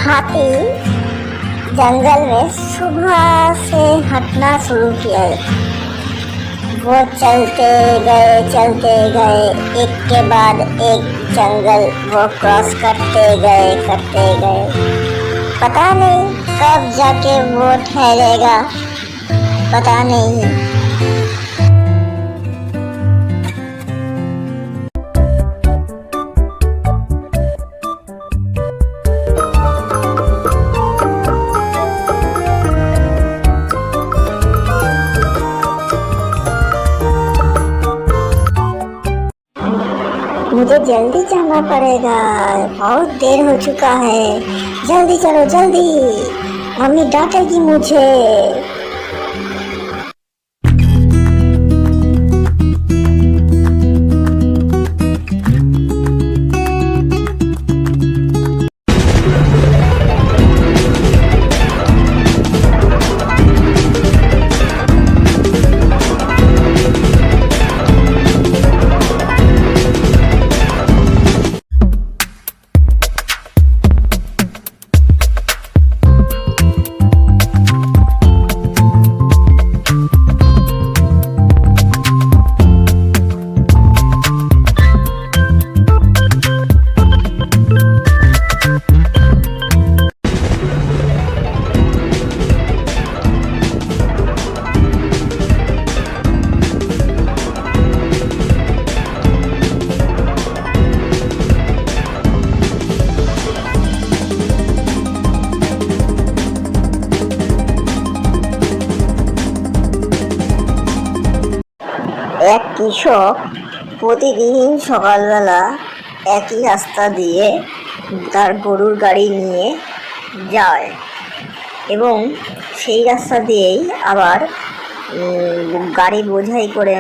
हाथी जंगल में सुबह से हटना शुरू किया। वो चलते गए एक के बाद एक जंगल वो क्रॉस करते गए। पता नहीं कब जाके वो ठहरेगा, पता नहीं। मुझे जल्दी जाना पड़ेगा, बहुत देर हो चुका है। जल्दी चलो जल्दी, मम्मी डांटेगी मुझे। এক কৃষক প্রতিদিন সকালবেলা একই রাস্তা দিয়ে তার গরুর গাড়ি নিয়ে যায় এবং সেই রাস্তা দিয়েই আবার গাড়ি বোঝাই করে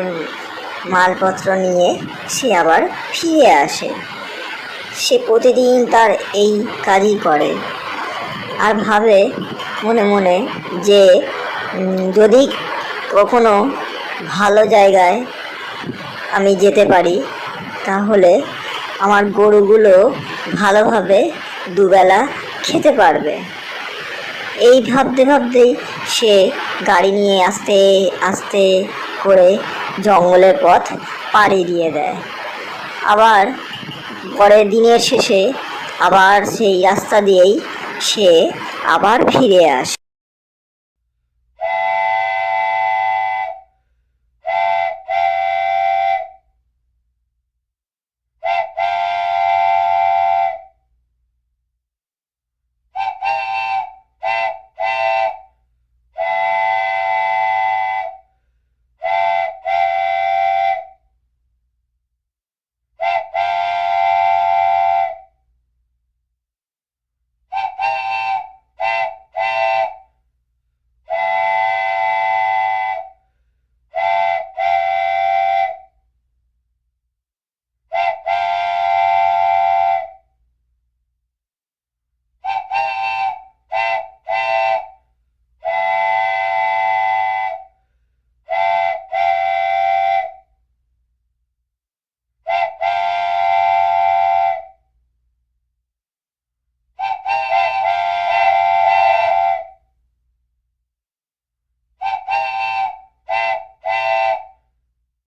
মালপত্র নিয়ে সে আবার ফিরে আসে। সে প্রতিদিন তার এই কাজই করে আর ভাবে মনে মনে যে যদি কখনো ভালো জায়গায় আমি যেতে পারি তাহলে আমার গরুগুলো ভালোভাবে দুবেলা খেতে পারবে। এই ভাবতেই সে গাড়ি নিয়ে আস্তে আস্তে করে জঙ্গলের পথ পাড়ি দিয়ে দেয়। আবার পরের দিনের শেষে আবার সেই রাস্তা দিয়েই সে আবার ফিরে আসে।